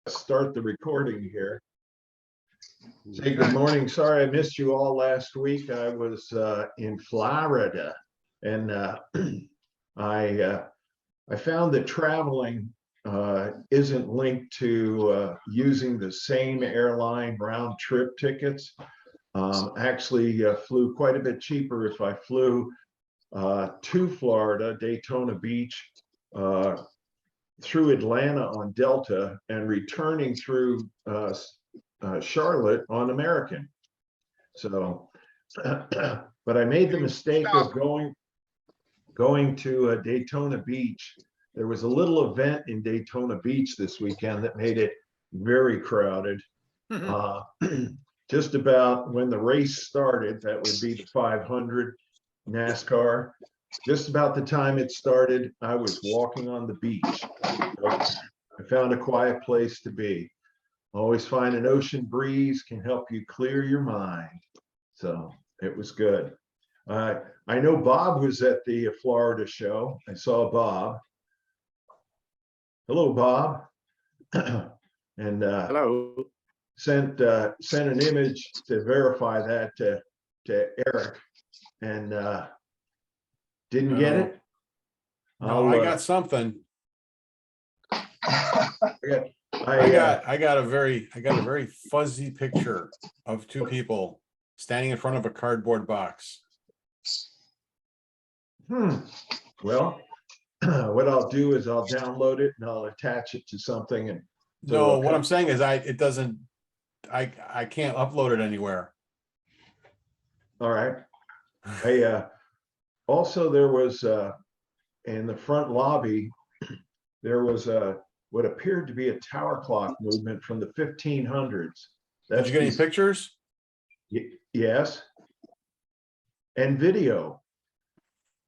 start the recording here. Say good morning. Sorry I missed you all last week. I was in Florida, and I found that traveling isn't linked to using the same airline round trip tickets. Actually flew quite a bit cheaper if I flew to Florida, Daytona Beach, through Atlanta on Delta, and returning through Charlotte on American. So, but I made the mistake of going to Daytona Beach. There was a little event in Daytona Beach this weekend that made it very crowded. Just about when the race started, that would be the 500 NASCAR. Just about the time it started, I was walking on the beach. So I found a quiet place to be. Always find an ocean breeze can help you clear your mind. So it was good. I know Bob was at the Florida show. I saw Bob. Hello, Bob. And hello. Sent an image to verify that to Eric, and didn't get it. No, I got something. I got a very fuzzy picture of two people standing in front of a cardboard box. Well, what I'll do is I'll download it and I'll attach it to something. And so no, what I'm saying is I can't upload it anywhere. All right. Also, there was in the front lobby, there was what appeared to be a tower clock movement from the 1500s. Did you get any pictures? Yes. And video.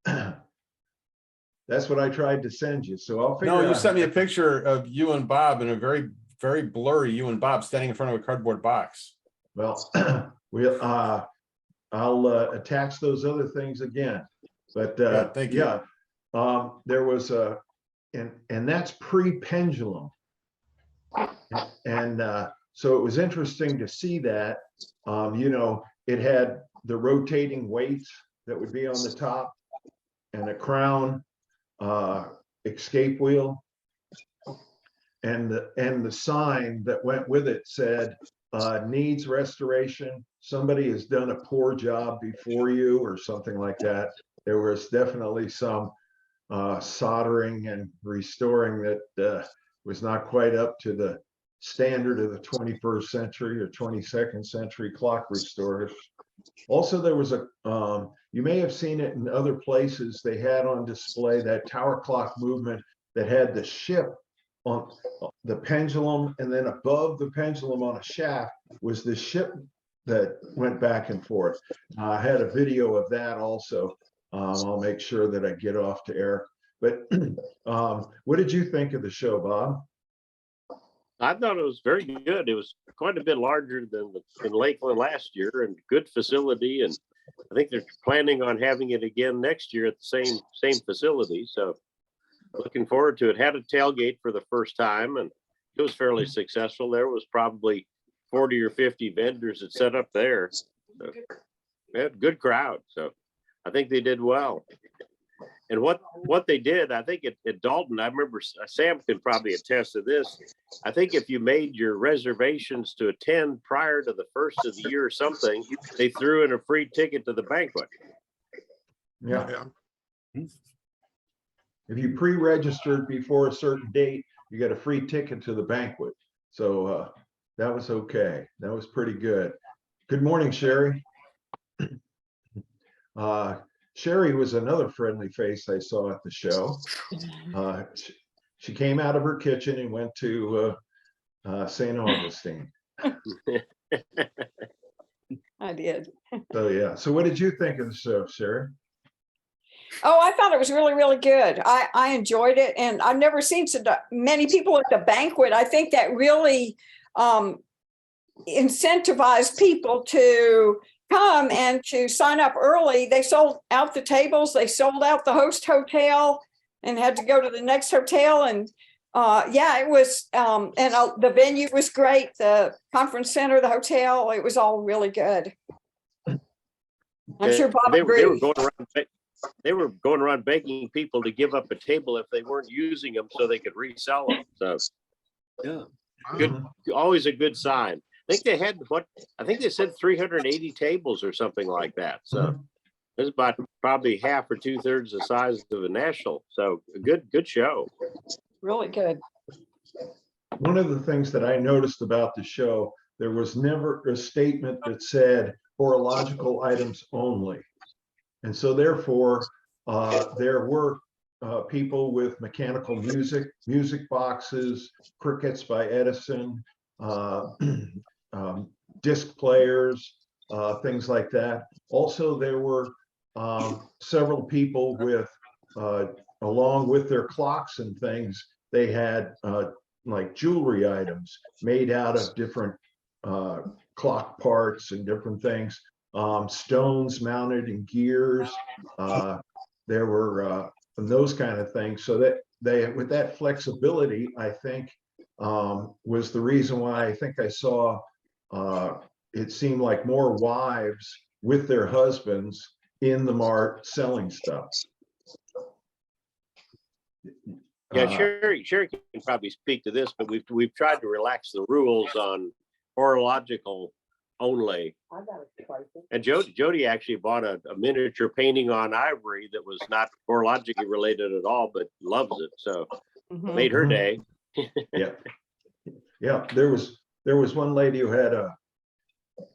That's what I tried to send you. So I'll figure out. No, you sent me a picture of you and Bob in a very, very blurry you and Bob standing in front of a cardboard box. Well, I'll attach those other things again. But thank you. There was and that's pre-pendulum. And so it was interesting to see that, you know, it had the rotating weights that would be on the top and a crown, escape wheel, and the sign that went with it said needs restoration. Somebody has done a poor job before you, or something like that. There was definitely some soldering and restoring that was not quite up to the standard of the 21st century or 22nd century clock restorers. Also, there was a, you may have seen it in other places, they had on display that tower clock movement that had the ship on the pendulum, and then above the pendulum on a shaft was the ship that went back and forth. I had a video of that also. I'll make sure that I get off to Eric. But what did you think of the show, Bob? I thought it was very good. It was quite a bit larger than in Lakeland last year, and good facility. And I think they're planning on having it again next year at the same facility. So looking forward to it. Had a tailgate for the first time, and it was fairly successful. There was probably 40 or 50 vendors that set up there. So, yeah, good crowd. So I think they did well. And what they did, I think at Dalton, I remember Sam can probably attest to this. I think if you made your reservations to attend prior to the first of the year or something, they threw in a free ticket to the banquet. Yeah. If you pre-registered before a certain date, you get a free ticket to the banquet. So that was okay. That was pretty good. Good morning, Sherry. Sherry was another friendly face I saw at the show. She came out of her kitchen and went to St. Augustine. I did. So yeah. So what did you think of the show, Sherry? Oh, I thought it was really, really good. I enjoyed it, and I've never seen so many people at the banquet. I think that really incentivized people to come and to sign up early. They sold out the tables, they sold out the host hotel, and had to go to the next hotel. And Yeah, it was, the venue was great. The conference center, the hotel, it was all really good. I'm sure Bob They were agrees. going around. They were going around begging people to give up a table if they weren't using them so they could resell them. So, yeah, good. Always a good sign. I think they had I think they said 380 tables or something like that. So it's about probably half or 2/3 the size of a national. So a good show. Really good. One of the things that I noticed about the show, there was never a statement that said horological items only. And so therefore, there were people with mechanical music boxes, crickets by Edison, disc players, things like that. Also, there were several people with, along with their clocks and things, they had like jewelry items made out of different clock parts and different things. Stones mounted in gears. There were those kind of things. So that with that flexibility, I think was the reason why I think I saw it seemed like more wives with their husbands in the mart selling stuff. Yeah, Sherry can probably speak to this, but we've tried to relax the rules on horological only. And Jody actually bought a miniature painting on ivory that was not horologically related at all, but loves it. So made her day. Yeah. Yeah. There was one lady who had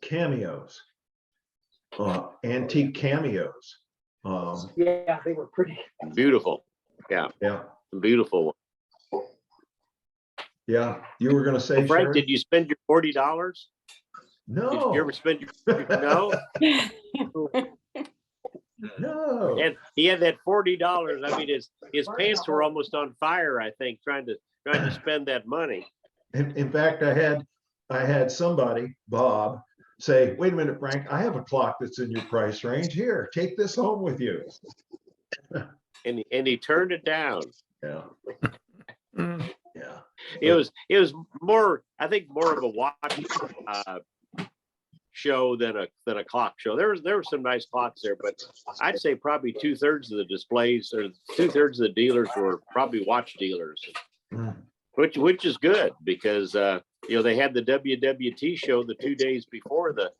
cameos, antique cameos. Yeah, they were pretty Beautiful. Yeah. Yeah. Beautiful. Yeah. You were going to say, Frank, Sherry? did you spend your $40? No. Did you ever spend your no? No. And he had that $40. I mean, his pants were almost on fire, I think, trying to spend that money. In fact, I had somebody, Bob, say, wait a minute, Frank, I have a clock that's in your price range. Here, take this home with you. And he turned it down. Yeah. Yeah. It was more, I think, more of a watch show than a clock show. There were some nice clocks there, but I'd say probably 2/3 of the displays or 2/3 of the dealers were probably watch dealers, which is good because they had the WWT show the 2 days before the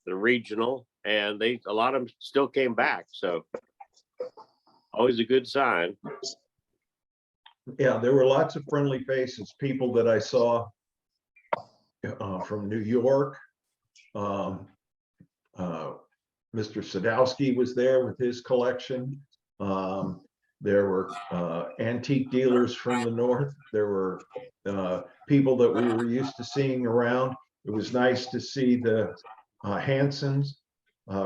regional, and a lot of them still came back. So always a good sign. Yeah, there were lots of friendly faces, people that I saw from New York. Mr. Sadowski was there with his collection. There were antique dealers from the north. There were people that we were used to seeing around. It was nice to see the Hansons,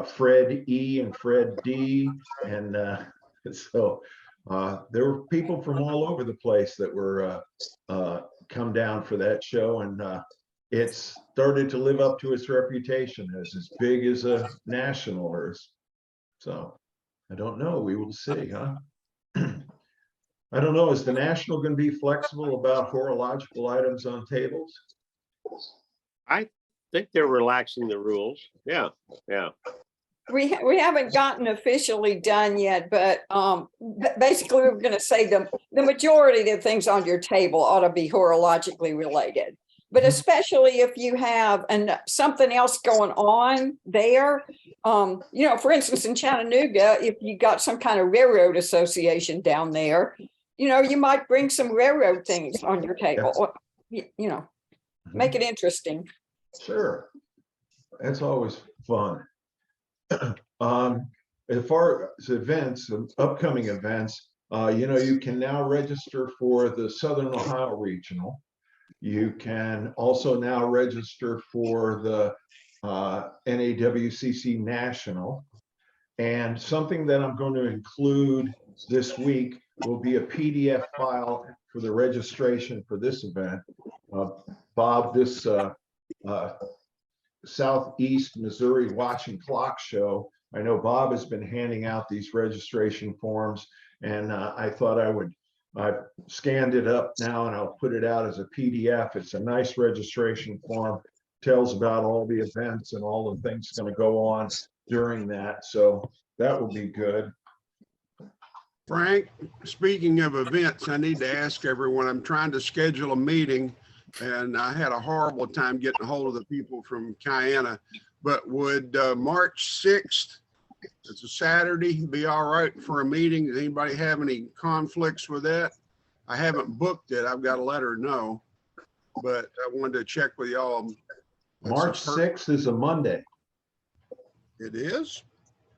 Fred E and Fred D, and so there were people from all over the place that were come down for that show, and it's started to live up to its reputation as big as a national or so. I don't know. We will see, huh? I don't know. Is the national going to be flexible about horological items on tables? I think they're relaxing the rules. Yeah. We haven't gotten officially done yet, but basically we're going to say the majority of things on your table ought to be horologically related. But especially if you have something else going on there, for instance, in Chattanooga, if you got some kind of railroad association down there, you might bring some railroad things on your table, make it interesting. Sure. That's always fun. As far as events, upcoming events, you can now register for the Southern Ohio Regional. You can also now register for the NAWCC National. And something that I'm going to include this week will be a PDF file for the registration for this event. Bob, this Southeast Missouri Watch and Clock Show, I know Bob has been handing out these registration forms, and I thought I would I've scanned it up now and I'll put it out as a PDF. It's a nice registration form, tells about all the events and all the things going to go on during that. So that will be good. Frank, speaking of events, I need to ask everyone, I'm trying to schedule a meeting and I had a horrible time getting a hold of the people from Kiana, but would March 6th, it's a Saturday, be all right for a meeting? Does anybody have any conflicts with that? I haven't booked it. I've got to let her know, but I wanted to check with y'all. March 6th is a Monday. It is?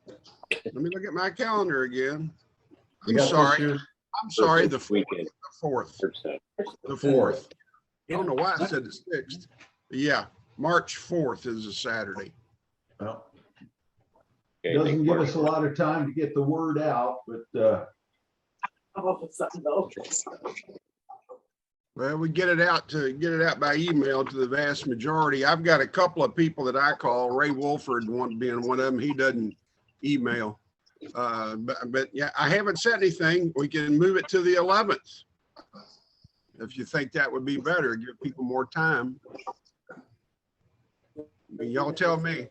Let me look at my calendar again. You I'm got this sorry. year's- I'm sorry, the Weekend. 4th. The 4th. 4th. I don't know why I said the 6th. Yeah, March 4th is a Saturday. Well, Okay, doesn't make give March us a lot of time to get the word out, but Oh, something else. Well, we get it out by email to the vast majority. I've got a couple of people that I call, Ray Wolford being one of them. He doesn't email. But yeah, I haven't said anything. We can move it to the 11th. If you think that would be better, give people more time. Y'all tell me.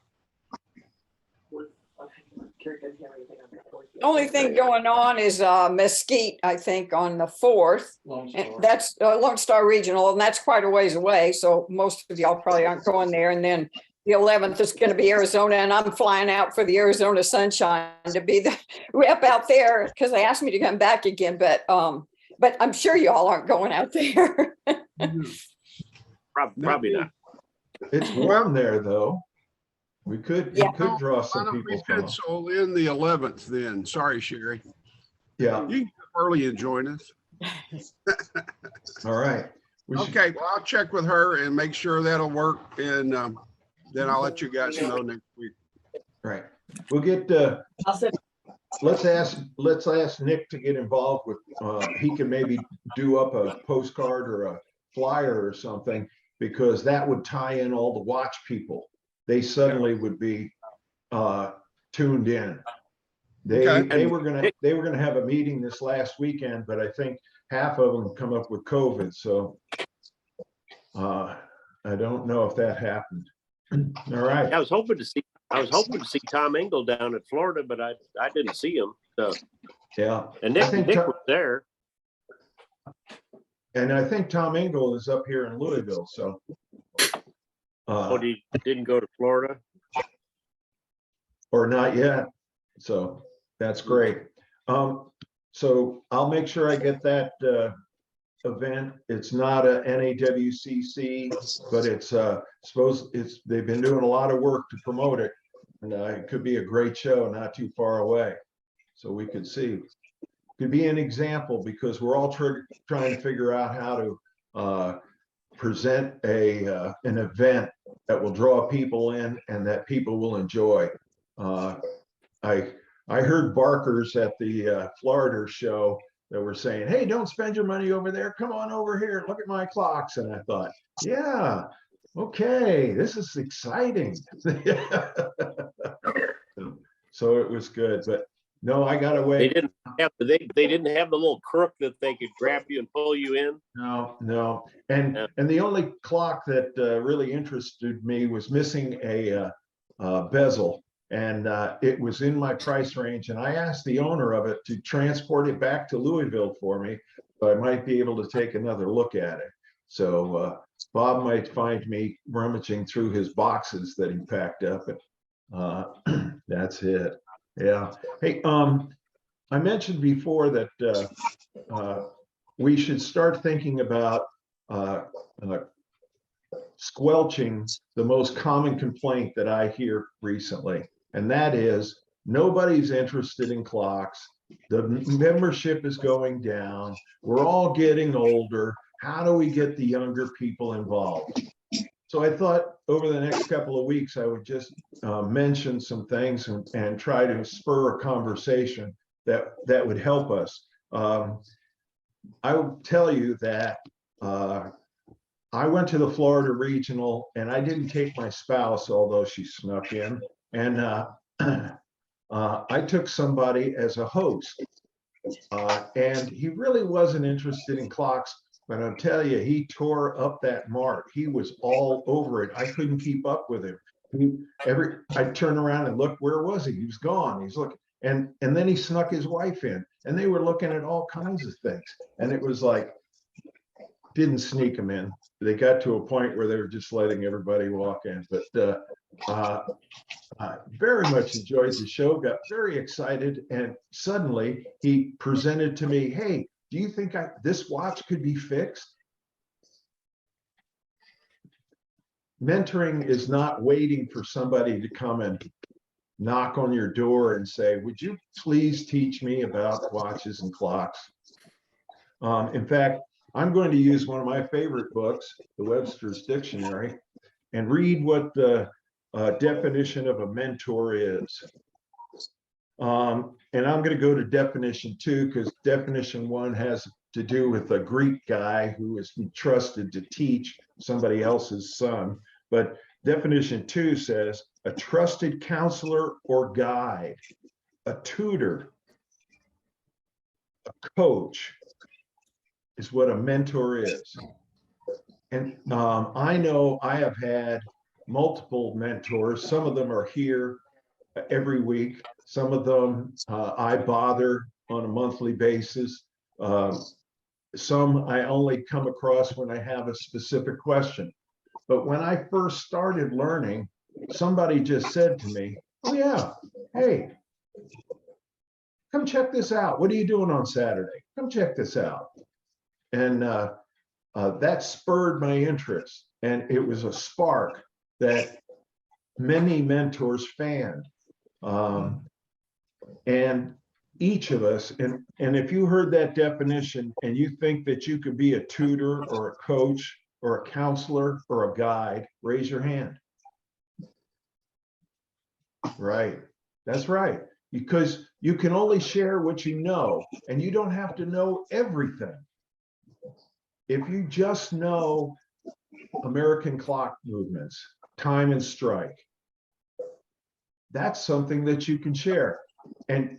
Only thing going on is Mesquite, I think, on the 4th. And that's Lone Star Regional, and that's quite a ways away. So most of y'all probably aren't going there. And then the 11th is going to be Arizona, and I'm flying out for the Arizona Sunshine to be the rep out there because they asked me to come back again. But I'm sure y'all aren't going out there. Probably not. it's warm there though. We could draw Why some don't we people from. pencil in the 11th then? Sorry, Sherry. Yeah, You can get up early and join us. all right. We should- Okay, well, I'll check with her and make sure that'll work. And then I'll let you guys know next week. Right. We'll get, I'll send. let's ask Nick to get involved with, he can maybe do up a postcard or a flyer or something, because that would tie in all the watch people. They suddenly would be tuned in. Okay. They were gonna have a meeting this last weekend, but I think half of them come up with COVID, so I don't know if that happened. All right. I was hoping to see Tom Engel down at Florida, but I didn't see him. So, Yeah. and I think Nick Tom- was there. And I think Tom Engel is up here in Louisville, so. Oh, he didn't go to Florida. Or not yet. So that's great. So I'll make sure I get that event. It's not a NAWCC, but it's they've been doing a lot of work to promote it. And it could be a great show not too far away. So we could see. Could be an example, because we're all trying to figure out how to present an event that will draw people in and that people will enjoy. I heard barkers at the Florida show that were saying, "Hey, don't spend your money over there. Come on over here. Look at my clocks." And I thought, yeah, okay, this is exciting. So it was good, but no, I gotta They wait. didn't have they didn't have the little crook that they could grab you and pull you in. No. And the only clock that really interested me was missing a bezel, and it was in my price range. And I asked the owner of it to transport it back to Louisville for me, so I might be able to take another look at it. So Bob might find me rummaging through his boxes that he packed up, and that's it. Yeah. Hey, I mentioned before that we should start thinking about squelching the most common complaint that I hear recently, and that is nobody's interested in clocks. The membership is going down. We're all getting older. How do we get the younger people involved? So I thought over the next couple of weeks, I would just mention some things and try to spur a conversation that would help us. I will tell you that I went to the Florida Regional, and I didn't take my spouse, although she snuck in. And I took somebody as a host. And he really wasn't interested in clocks, but I'll tell you, he tore up that mart. He was all over it. I couldn't keep up with him. I'd turn around and look, where was he? He was gone. He's looking, and then he snuck his wife in, and they were looking at all kinds of things. And it was like, didn't sneak them in. They got to a point where they were just letting everybody walk in. But I very much enjoyed the show, got very excited, and suddenly he presented to me, hey, do you think this watch could be fixed? Mentoring is not waiting for somebody to come and knock on your door and say, would you please teach me about watches and clocks? In fact, I'm going to use one of my favorite books, the Webster's Dictionary, and read what the definition of a mentor is. And I'm going to go to definition 2 because definition 1 has to do with a Greek guy who is entrusted to teach somebody else's son. But definition 2 says a trusted counselor or guide, a tutor, a coach is what a mentor is. And I know I have had multiple mentors. Some of them are here every week. Some of them I bother on a monthly basis. Some I only come across when I have a specific question. But when I first started learning, somebody just said to me, oh yeah, hey, come check this out. What are you doing on Saturday? Come check this out. And that spurred my interest. And it was a spark that many mentors fanned. And each of us, and if you heard that definition and you think that you could be a tutor or a coach or a counselor or a guide, raise your hand. Right, that's right. Because you can only share what you know, and you don't have to know everything. If you just know American clock movements, time and strike, that's something that you can share. And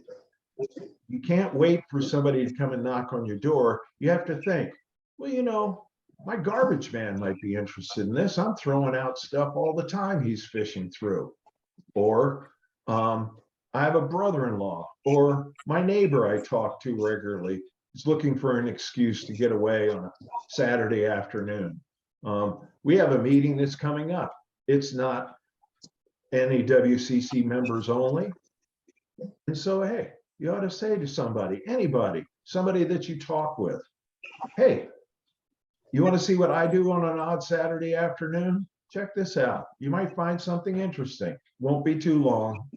you can't wait for somebody to come and knock on your door. You have to think, well, you know, my garbage man might be interested in this. I'm throwing out stuff all the time he's fishing through. Or I have a brother-in-law, or my neighbor I talk to regularly is looking for an excuse to get away on a Saturday afternoon. We have a meeting that's coming up. It's not NAWCC members only. And so, hey, you ought to say to somebody, anybody, somebody that you talk with, hey, you want to see what I do on an odd Saturday afternoon? Check this out. You might find something interesting. Won't be too long.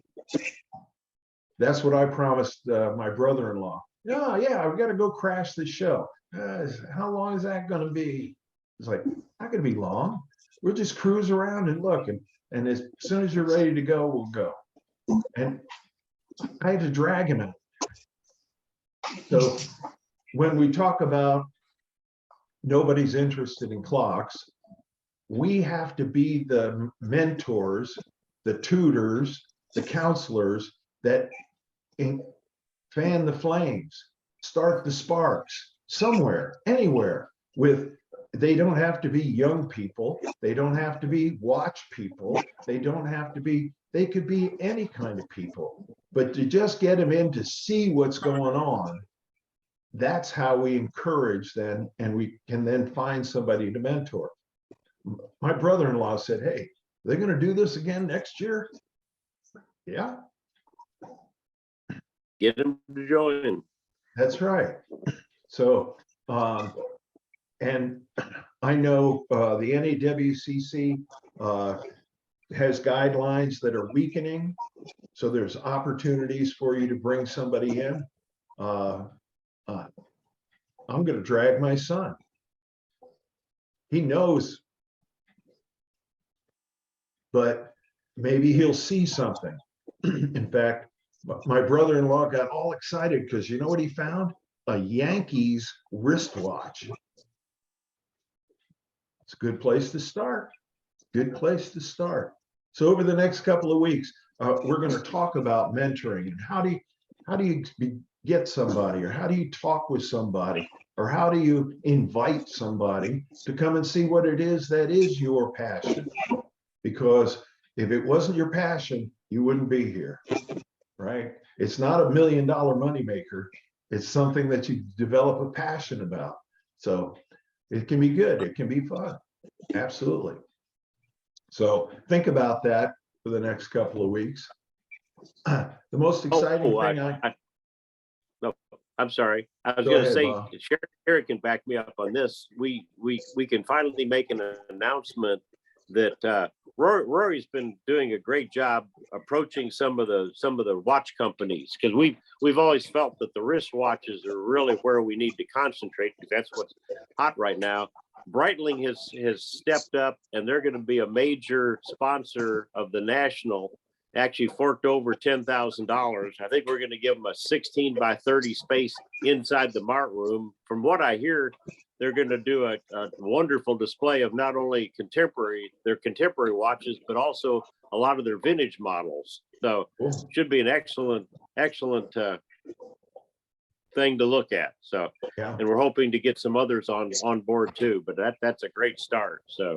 That's what I promised my brother-in-law. Oh, yeah, I've got to go crash the show. How long is that going to be? It's like, not going to be long. We'll just cruise around and look. And as soon as you're ready to go, we'll go. And I had to drag him out. So when we talk about nobody's interested in clocks, we have to be the mentors, the tutors, the counselors that fan the flames, start the sparks somewhere, anywhere. They don't have to be young people. They don't have to be watch people. They don't have to be, they could be any kind of people. But to just get them in to see what's going on, that's how we encourage them, and we can then find somebody to mentor. My brother-in-law said, hey, are they going to do this again next year? Yeah. Get them to join. That's right. So, and I know the NAWCC has guidelines that are weakening. So there's opportunities for you to bring somebody in. I'm going to drag my son. He knows, but maybe he'll see something. In fact, my brother-in-law got all excited because you know what he found? A Yankees wristwatch. It's a good place to start. Good place to start. So over the next couple of weeks, we're going to talk about mentoring and how do you get somebody, or how do you talk with somebody, or how do you invite somebody to come and see what it is that is your passion? Because if it wasn't your passion, you wouldn't be here, right? It's not a $1 million moneymaker. It's something that you develop a passion about. So it can be good. It can be fun. Absolutely. So think about that for the next couple of weeks. The most exciting thing No, I'm sorry. I was Go going to ahead, say, Bob. Sherry can back me up on this. We can finally make an announcement that Rory's been doing a great job approaching some of the watch companies, because we've always felt that the wristwatches are really where we need to concentrate, because that's what's hot right now. Breitling has stepped up, and they're going to be a major sponsor of the national. Actually forked over $10,000. I think we're going to give them a 16 by 30 space inside the mart room. From what I hear, they're going to do a wonderful display of not only their contemporary watches, but also a lot of their vintage models. So should be an excellent thing to look at. So, Yeah. and we're hoping to get some others on board too, but that's a great start. So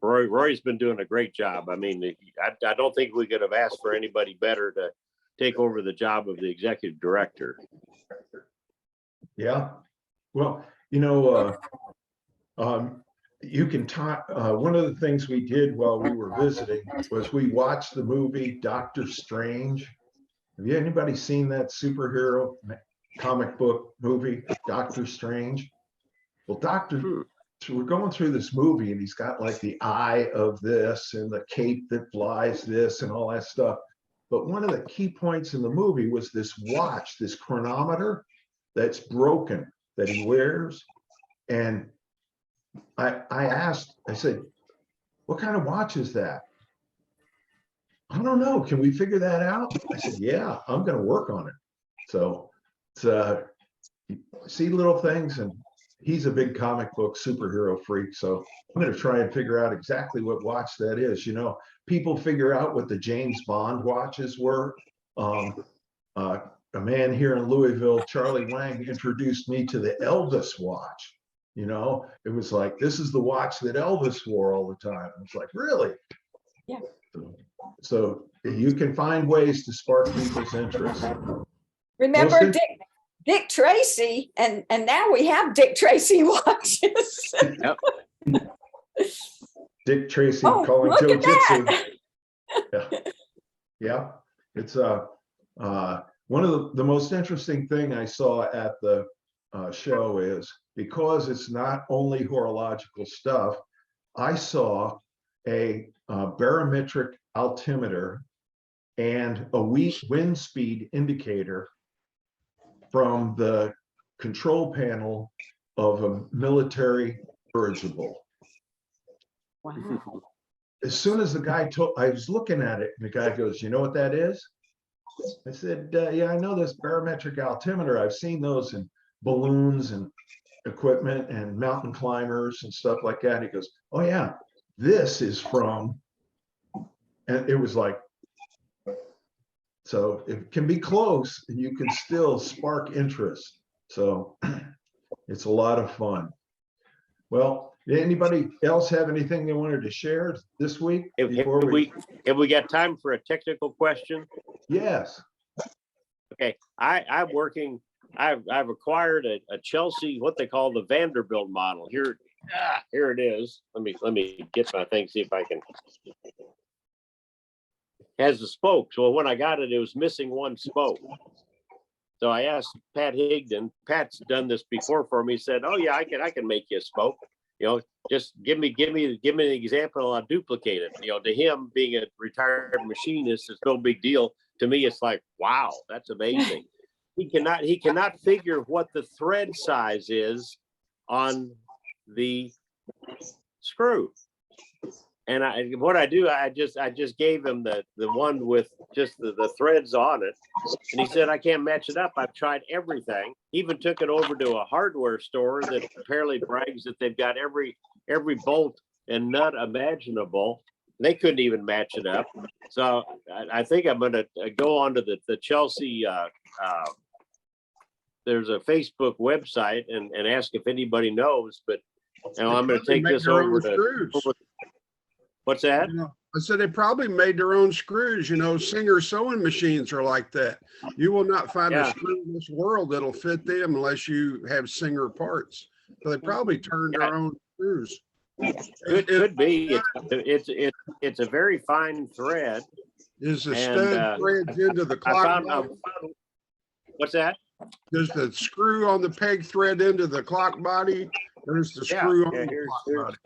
Roy's been doing a great job. I mean, I don't think we could have asked for anybody better to take over the job of the executive director. Yeah. Well, you can talk. One of the things we did while we were visiting was we watched the movie Doctor Strange. Have anybody seen that superhero comic book movie, Doctor Strange? Well, So we're going through this movie, and he's got like the eye of this and the cape that flies this and all that stuff. But one of the key points in the movie was this watch, this chronometer that's broken that he wears. And I said, what kind of watch is that? I don't know. Can we figure that out? I said, yeah, I'm going to work on it. So it's see little things, and he's a big comic book superhero freak. So I'm going to try and figure out exactly what watch that is. People figure out what the James Bond watches were. A man here in Louisville, Charlie Lang, introduced me to the Elvis watch. It was like, this is the watch that Elvis wore all the time. It's like, really? Yeah. So you can find ways to spark people's interest. Remember Dick Tracy, and now we have Dick Tracy watches. Yep. Dick Tracy Oh, calling look at Jiu-Jitsu. that. Yeah. It's one of the most interesting thing I saw at the show is, because it's not only horological stuff, I saw a barometric altimeter and a wind speed indicator from the control panel of a military dirigible. Wow. As soon as the guy I was looking at it, and the guy goes, you know what that is? I said, yeah, I know this barometric altimeter. I've seen those in balloons and equipment and mountain climbers and stuff like that. He goes, oh yeah, this is from, and it was like, so it can be close and you can still spark interest. So it's a lot of fun. Well, did anybody else have anything they wanted to share this week? Have we got time for a technical question? Yes. Okay, I'm working. I've acquired a Chelsea, what they call the Vanderbilt model. Here it is. Let me get my thing, see if I can. Has the spokes. Well, when I got it, it was missing one spoke. So I asked Pat Higdon. Pat's done this before for me. He said, "Oh yeah, I can make you a spoke. Just give me an example. I'll duplicate it." To him, being a retired machinist, it's no big deal. To me, it's like, wow, that's amazing. He cannot figure what the thread size is on the screw. And I just gave him the one with just the threads on it. And he said, I can't match it up. I've tried everything. Even took it over to a hardware store that apparently brags that they've got every bolt and nut imaginable. They couldn't even match it up. So I think I'm going to go on to the Chelsea a Facebook website and ask if anybody knows, but now I'm going to They take make this their over own to, screws. what's that? You know, I said they probably made their own screws. You know, Singer sewing machines are like that. You will not find a Yeah. screw in this world that'll fit them unless you have Singer parts. So they probably turned their own screws. Could be. It's a very fine thread. Is the And, stud threads into the I clock found, body? what's that? Does the screw on the peg thread into the clock body? Or is the screw on the clock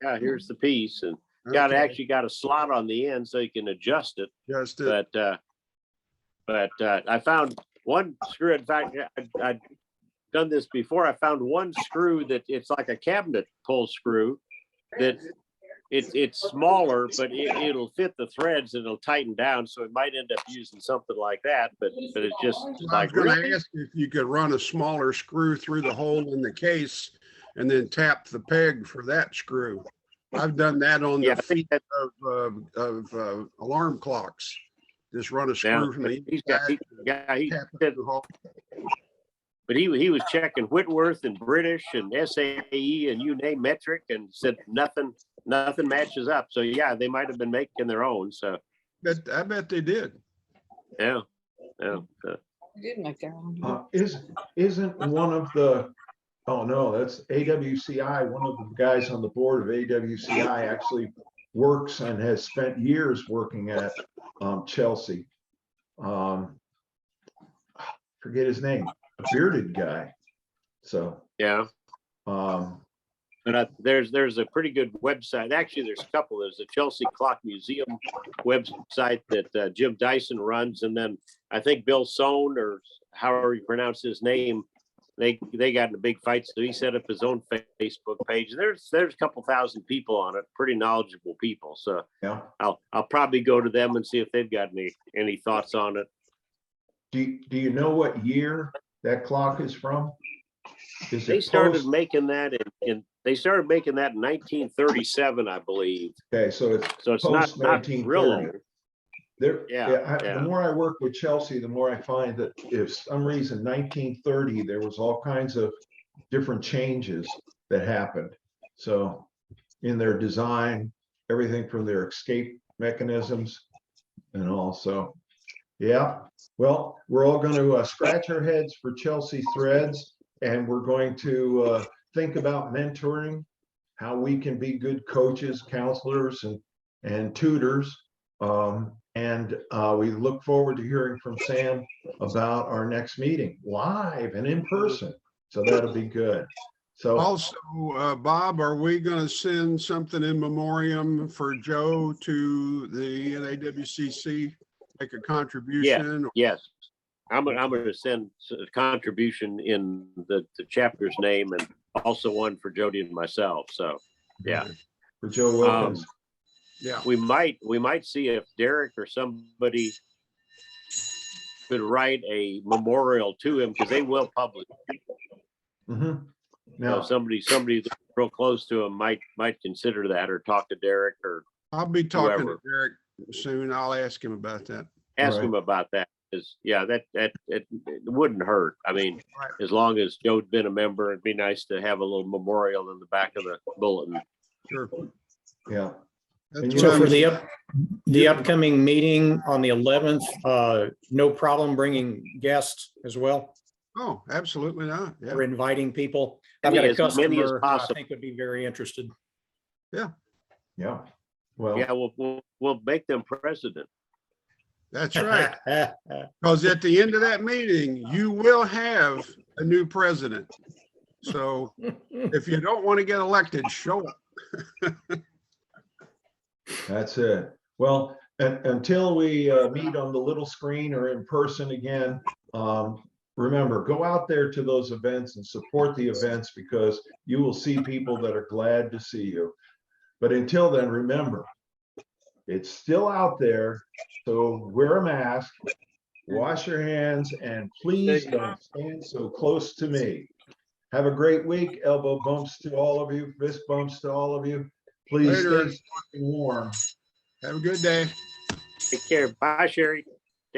body? Here's the piece, and got Okay, actually got a slot on the end so you can adjust it. just it. But I found one screw. In fact, I'd done this before. I found one screw that it's like a cabinet pull screw that it's smaller, but it'll fit the threads and it'll tighten down. So it might end up using something like that. But it's just I was like, gonna really? ask if you could run a smaller screw through the hole in the case and then tap the peg for that screw. I've done that on Yeah, the I think feet that, of alarm clocks. Just run a yeah, screw from the he's got, inside, he tap it said, through the hole. but he was checking Whitworth and British and SAE and you name metric and said nothing matches up. So yeah, they might have been making their own. So I bet they did. yeah. Didn't make their own. Isn't one of the, oh no, that's AWCI. One of the guys on the board of AWCI actually works and has spent years working at Chelsea. Forget his name, a bearded guy. So Yeah. But there's a pretty good website. Actually, there's a couple. There's the Chelsea Clock Museum website that Jim Dyson runs, and then I think Bill Sohn, or however you pronounce his name, they got in a big fight, so he set up his own Facebook page. There's a couple thousand people on it, pretty knowledgeable people. So yeah. I'll probably go to them and see if they've got any thoughts on it. Do you know what year that clock is from? Is They it started post? making that in 1937, I believe. Okay, so it's not real 1930. old. There, Yeah. The more I work with Chelsea, the more I find that if some reason 1930, there was all kinds of different changes that happened. So in their design, everything from their escape mechanisms and also, yeah. Well, we're all going to scratch our heads for Chelsea threads, and we're going to think about mentoring, how we can be good coaches, counselors, and tutors. And we look forward to hearing from Sam about our next meeting, live and in person. So that'll be good. So Also, Bob, are we going to send something in memoriam for Joe to the NAWCC, make a contribution? Yes, I'm going to send a contribution in the chapter's name, and also one for Jody and myself. So yeah, for Joe Wilkins. Yeah, we might see if Derek or somebody could write a memorial to him, because they will publish it. Mhm. Now, somebody that's real close to him might consider that, or talk to Derek, or I'll be talking whoever. to Derek soon. I'll ask him about that. ask Right. him about that. Because yeah, it wouldn't hurt. I mean, Right. as long as Joe'd been a member, it'd be nice to have a little memorial in the back of the bulletin. Sure. Yeah. That's And you So what for I'm- the upcoming meeting on the 11th, no problem bringing guests as well, Oh, absolutely not. Yeah. or inviting people. I've got a As many as customer I possible. think would be very interested. Yeah. Well, Yeah, we'll make them president. That's right. Because at the end of that meeting, you will have a new president. So if you don't want to get elected, show up. that's it. Well, until we meet on the little screen or in person again, remember, go out there to those events and support the events, because you will see people that are glad to see you. But until then, remember, it's still out there. So wear a mask, wash your hands, and please don't stand so close to me. Have a great week. Elbow bumps to all of you, fist bumps to all of you. Please Later. stay warm. Have a good day. Take care. Bye, Sherry.